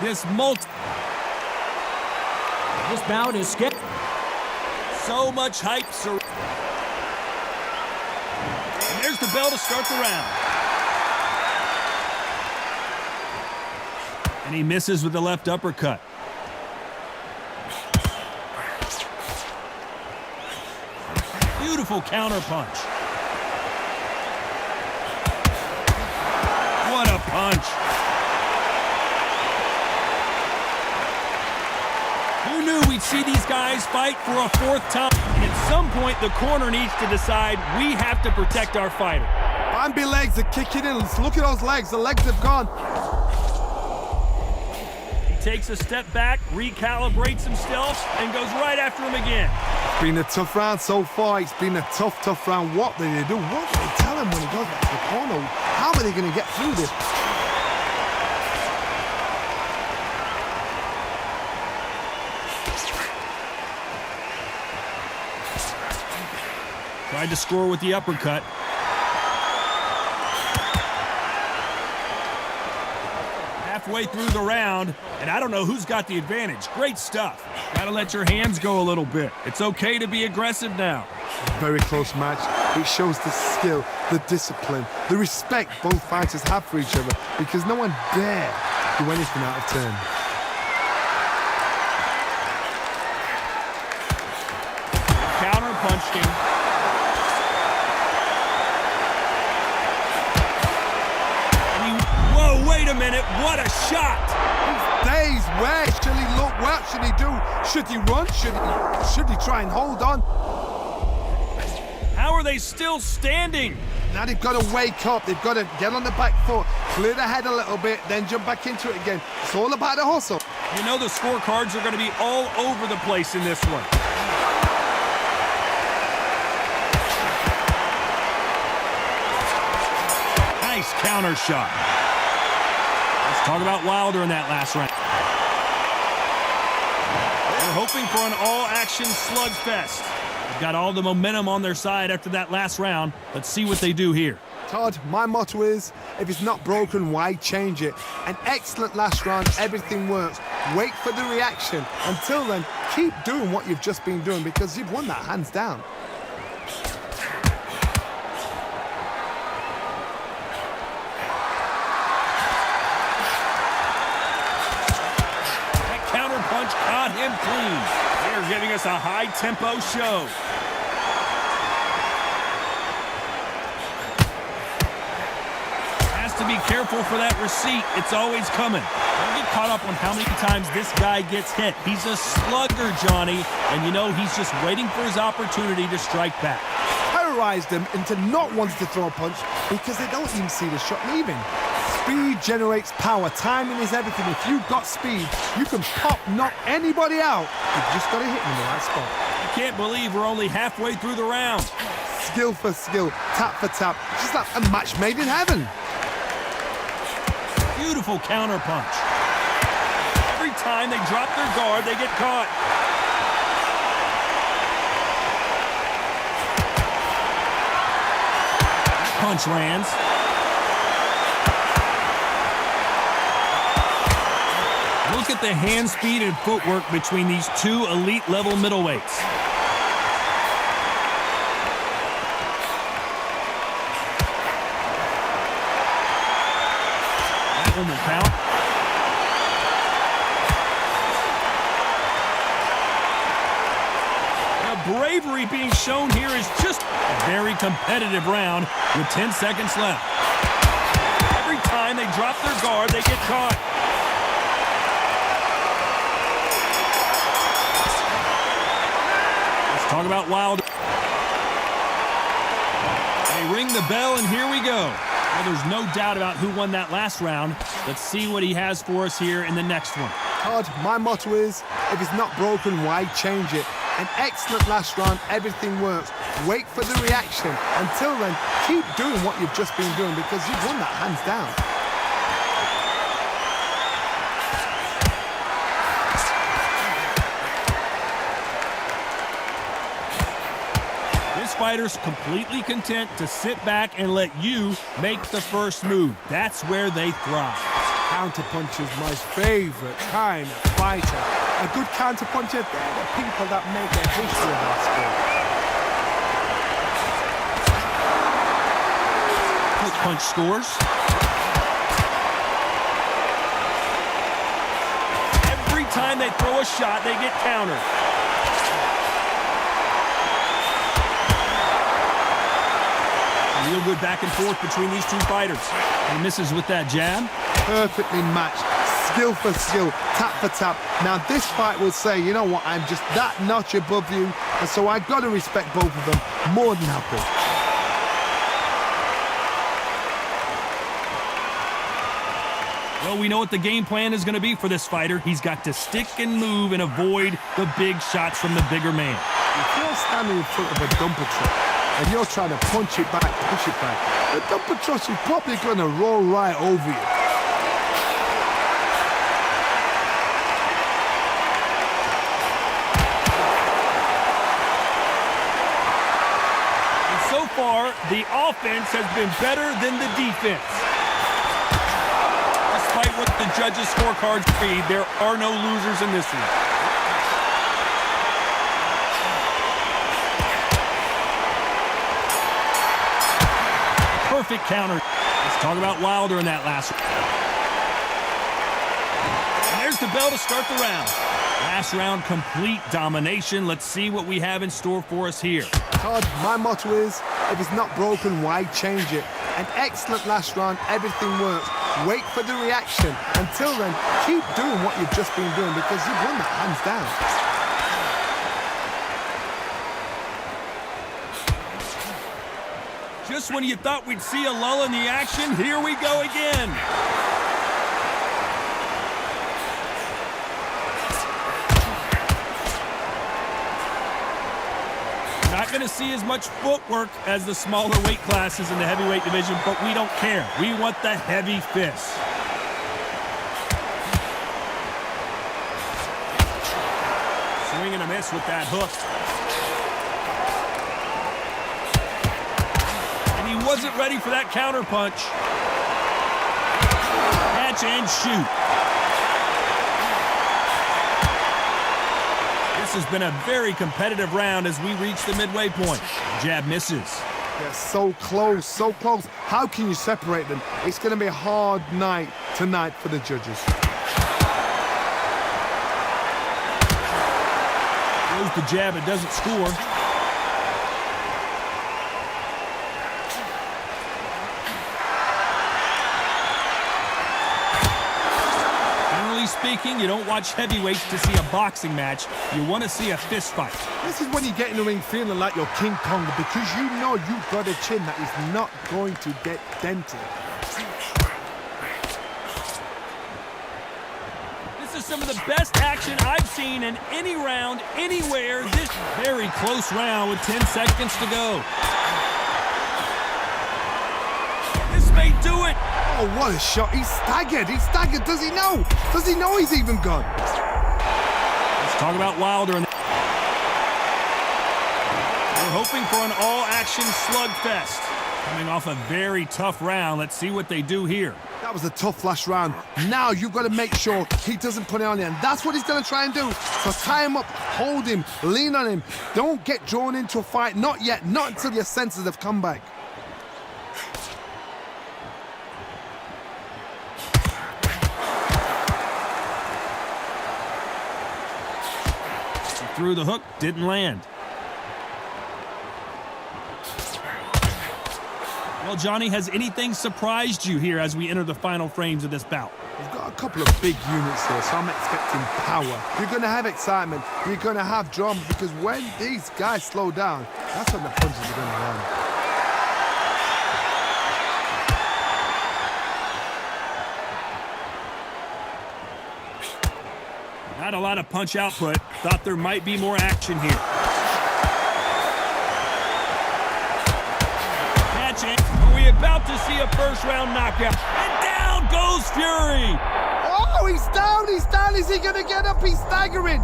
This bout is scheduled. So much hype. And there's the bell to start the round. And he misses with the left uppercut. Beautiful counter punch. What a punch. Who knew we'd see these guys fight for a fourth time? And at some point, the corner needs to decide we have to protect our fighter. Bambi legs are kicking in. Look at those legs. The legs have gone. He takes a step back, recalibrates himself, and goes right after him again. It's been a tough round so far. It's been a tough round. What do they do? What do they tell him when he goes back to the corner? How are they going to get through this? Tried to score with the uppercut. Halfway through the round, and I don't know who's got the advantage. Great stuff. Gotta let your hands go a little bit. It's okay to be aggressive now. Very close match. It shows the skill, the discipline, the respect both fighters have for each other, because no one dare do anything out of turn. Counter punched him. Whoa, wait a minute. What a shot. He's dazed. Where should he look? What should he do? Should he run? Should he try and hold on? How are they still standing? Now they've got to wake up. They've got to get on the back foot, clear the head a little bit, then jump back into it again. It's all about the hustle. You know the scorecards are going to be all over the place in this one. Nice counter shot. Let's talk about Wilder in that last round. They're hoping for an all-action slugfest. They've got all the momentum on their side after that last round. Let's see what they do here. Todd, my motto is, if it's not broken, why change it? An excellent last round, everything works. Wait for the reaction. Until then, keep doing what you've just been doing, because you've won that hands down. That counter punch caught him clean. They're giving us a high-tempo show. To be careful for that receipt. It's always coming. Don't get caught up on how many times this guy gets hit. He's a slugger, Johnny, and you know he's just waiting for his opportunity to strike back. Terrorized them into not wanting to throw a punch because they don't even see the shot leaving. Speed generates power. Timing is everything. If you've got speed, you can knock anybody out. You've just got to hit them in the right spot. I can't believe we're only halfway through the round. Skill for skill, tap for tap, just like a match made in heaven. Beautiful counter punch. Every time they drop their guard, they get caught. That punch lands. Look at the hand speed and footwork between these two elite-level middleweights. Will count. The bravery being shown here is just a very competitive round with 10 seconds left. Every time they drop their guard, they get caught. Let's talk about Wilder. They ring the bell, and here we go. Well, there's no doubt about who won that last round. Let's see what he has for us here in the next one. Todd, my motto is, if it's not broken, why change it? An excellent last round, everything works. Wait for the reaction. Until then, keep doing what you've just been doing, because you've won that hands down. Fighters completely content to sit back and let you make the first move. That's where they thrive. Counterpuncher is my favorite kind of fighter. A good counterpuncher, they're the people that make a history of our sport. Quick punch scores. Every time they throw a shot, they get countered. Real good back and forth between these two fighters. He misses with that jab. Perfectly matched, skill for skill, tap for tap. Now this fight will say, you know what, I'm just that notch above you, and so I've got to respect both of them more than happy. Well, we know what the game plan is going to be for this fighter. He's got to stick and move and avoid the big shots from the bigger man. If you're standing in front of a dumper truck and you're trying to punch it back, push it back, the dumper truck is probably going to roll right over you. So far, the offense has been better than the defense. Despite what the judges' scorecards read, there are no losers in this one. Perfect counter. Let's talk about Wilder in that last one. And there's the bell to start the round. Last round, complete domination. Let's see what we have in store for us here. Todd, my motto is, if it's not broken, why change it? An excellent last round, everything works. Wait for the reaction. Until then, keep doing what you've just been doing because you've won that hands down. Just when you thought we'd see a lull in the action, here we go again. Not going to see as much footwork as the smaller weight classes in the heavyweight division, but we don't care. We want the heavy fists. Swing and a miss with that hook. And he wasn't ready for that counter punch. Catch and shoot. This has been a very competitive round as we reach the midway point. Jab misses. They're so close, so close. How can you separate them? It's going to be a hard night tonight for the judges. Throws the jab, it doesn't score. Speaking, you don't watch heavyweights to see a boxing match. You want to see a fist fight. This is when you get in the ring feeling like you're King Kong because you know you've got a chin that is not going to get dented. This is some of the best action I've seen in any round, anywhere. This very close round with 10 seconds to go. This may do it. Oh, what a shot. He's staggered. He's staggered. Does he know? Does he know he's even gone? Let's talk about Wilder. We're hoping for an all-action slugfest. Coming off a very tough round. Let's see what they do here. That was a tough last round. Now you've got to make sure he doesn't put it on you. And that's what he's going to try and do. So tie him up, hold him, lean on him. Don't get drawn into a fight. Not yet. Not until your senses have come back. Through the hook, didn't land. Well, Johnny, has anything surprised you here as we enter the final frames of this bout? We've got a couple of big units here, so I'm expecting power. You're going to have excitement. You're going to have drama because when these guys slow down, that's when the punches are going to land. Not a lot of punch output. Thought there might be more action here. Catching. Are we about to see a first-round knockout? And down goes Fury. Oh, he's down. He's down. Is he going to get up? He's staggering.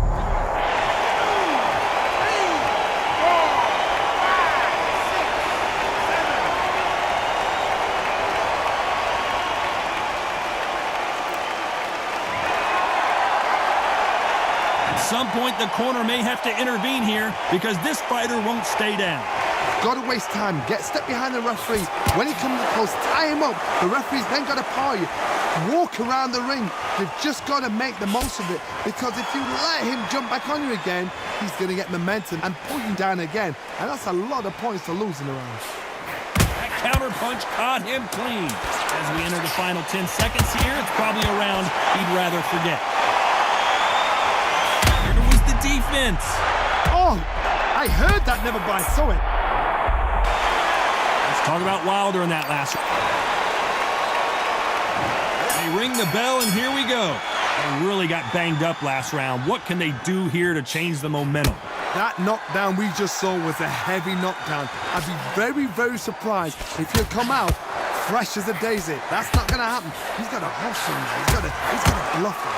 some point, the corner may have to intervene here because this fighter won't stay down. Got to waste time. Step behind the referee. When he comes close, tie him up. The referee's then got to power you. Walk around the ring. You've just got to make the most of it, because if you let him jump back on you again, he's going to get momentum and pull you down again. And that's a lot of points to lose in a round. That counter punch caught him clean. As we enter the final 10 seconds here, it's probably a round he'd rather forget. Here was the defense. Oh, I heard that, never but I saw it. Let's talk about Wilder in that last round. They ring the bell, and here we go. They really got banged up last round. What can they do here to change the momentum? That knockdown we just saw was a heavy knockdown. I'd be very, very surprised if he'll come out fresh as a daisy. That's not going to happen. He's got to hustle him. He's got to bluff him.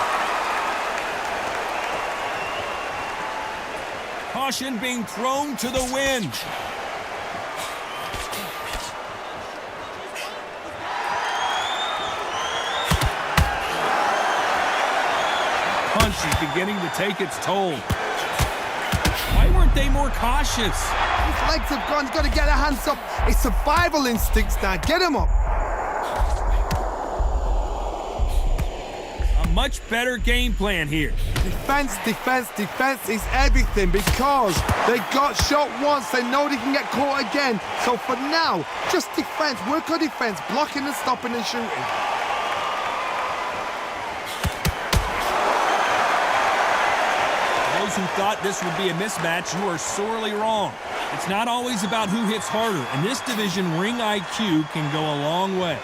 Caution being thrown to the wind. Punch is beginning to take its toll. Why weren't they more cautious? His legs have gone. He's got to get their hands up. It's survival instincts now. Get him up. A much better game plan here. Defense, defense, defense is everything, because they got shot once. They know they can get caught again. So for now, just defense. Work on defense. Blocking and stopping and shooting. Those who thought this would be a mismatch, you are sorely wrong. It's not always about who hits harder. In this division, ring IQ can go a long way.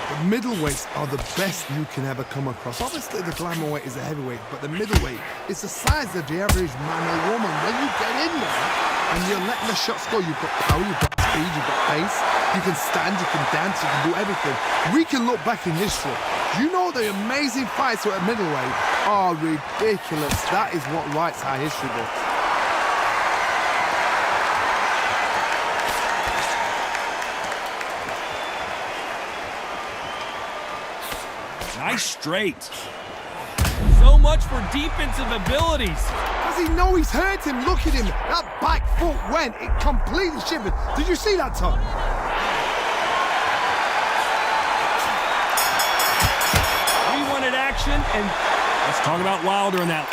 The middleweights are the best you can ever come across. Obviously, the glamour weight is a heavyweight, but the middleweight is the size of the average man or woman. When you get in there and you're letting the shots go, you've got power, you've got speed, you've got pace. You can stand, you can dance, you can do everything. We can look back in history. You know the amazing fights at middleweight are ridiculous. That is what writes our history book. Nice straight. So much for defensive abilities. Does he know he's hurt him? Look at him. That back foot went. It completely shivered. Did you see that, Tom? We wanted action, and let's talk about Wilder in that.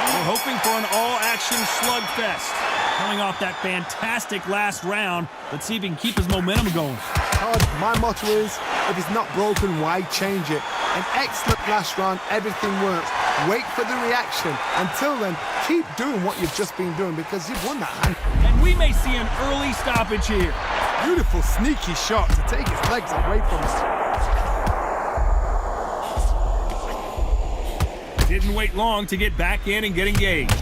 We're hoping for an all-action slugfest. Coming off that fantastic last round, let's see if he can keep his momentum going. Todd, my motto is, if it's not broken, why change it? An excellent last round, everything works. Wait for the reaction. Until then, keep doing what you've just been doing, because you've won that hand. And we may see an early stoppage here. Beautiful, sneaky shot to take his legs away from us. Didn't wait long to get back in and get engaged.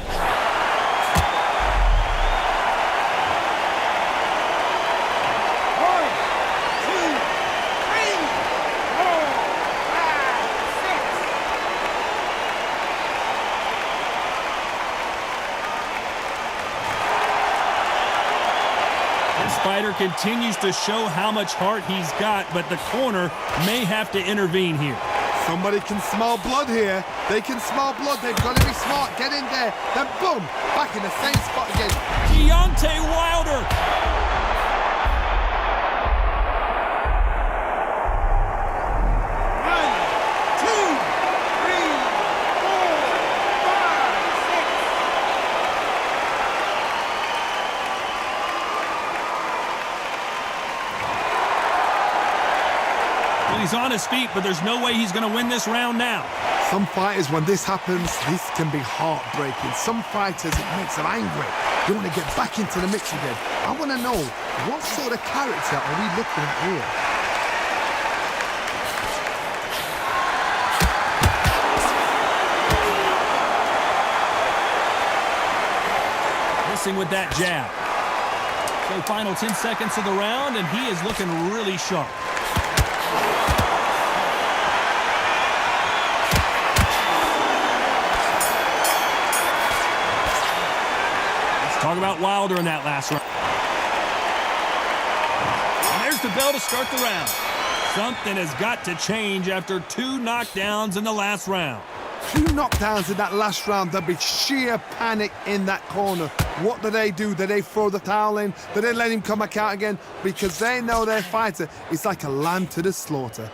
Fighter continues to show how much heart he's got, but the corner may have to intervene here. Somebody can smell blood here. They can smell blood. They've got to be smart. Get in there. Then boom, back in the same spot again. Deontay Wilder. He's on his feet, but there's no way he's going to win this round now. Some fighters, when this happens, this can be heartbreaking. Some fighters, it makes them angry. They want to get back into the mix again. I want to know, what sort of character are we looking at here? Missing with that jab. So final 10 seconds of the round, and he is looking really sharp. Talk about Wilder in that last round. And there's the bell to start the round. Something has got to change after 2 knockdowns in the last round. 2 knockdowns in that last round. There'll be sheer panic in that corner. What do? Do they throw the towel in? Do they let him come back out again? Because they know their fighter is like a lamb to the slaughter.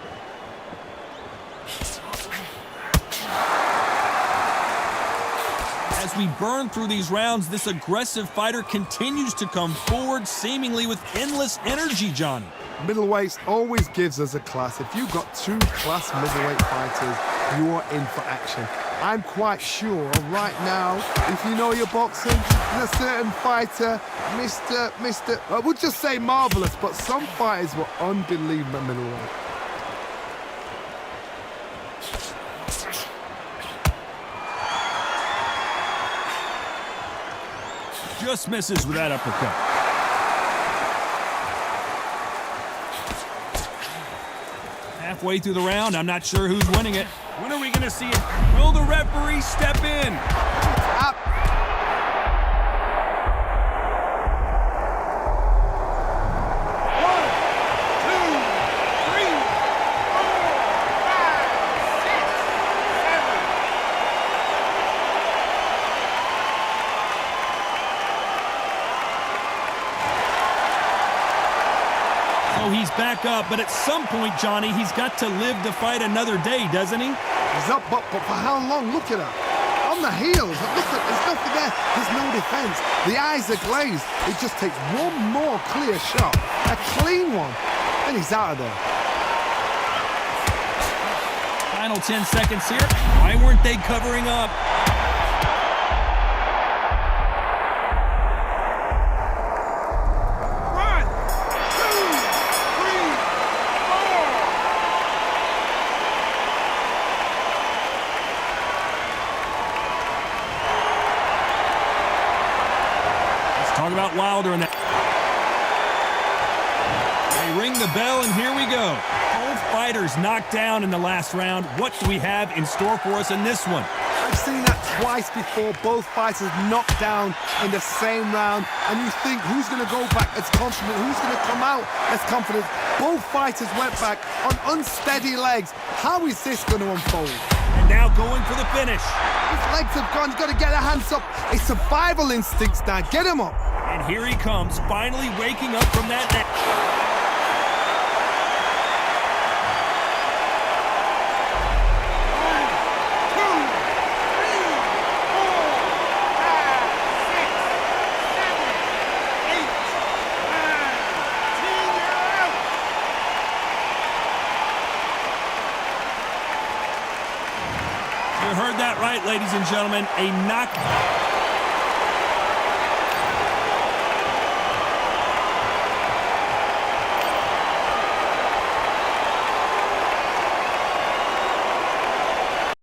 As we burn through these rounds, this aggressive fighter continues to come forward, seemingly with endless energy, Johnny. Middleweights always gives us a class. If you've got 2 class middleweight fighters, you are in for action. I'm quite sure right now, if you know your boxing, there's a certain fighter, I would just say marvelous, but some fighters were unbelievable middleweight. Just misses with that uppercut. Halfway through the round, I'm not sure who's winning it. When are we going to see it? Will the referee step in? Up. So he's back up, but at some point, Johnny, he's got to live to fight another day, doesn't he? He's up, but for how long? Look at her. On the heels. Look at, there's nothing there. There's no defense. The eyes are glazed. It just takes one more clear shot. A clean one. And he's out of there. Final 10 seconds here. Why weren't they covering up? Talk about Wilder in that. They ring the bell, and here we go. Both fighters knocked down in the last round. What do we have in store for us in this one? I've seen that twice before. Both fighters knocked down in the same round. And you think, who's going to go back as confident? Who's going to come out as confident? Both fighters went back on unsteady legs. How is this going to unfold? And now going for the finish. His legs have gone. He's got to get a hands up. It's survival instincts now. Get him up. And here he comes, finally waking up from that nap. 1, 2, 3, 4, 5, 6, 7, 8, 9, 10. You heard that right, ladies and gentlemen. A knockout.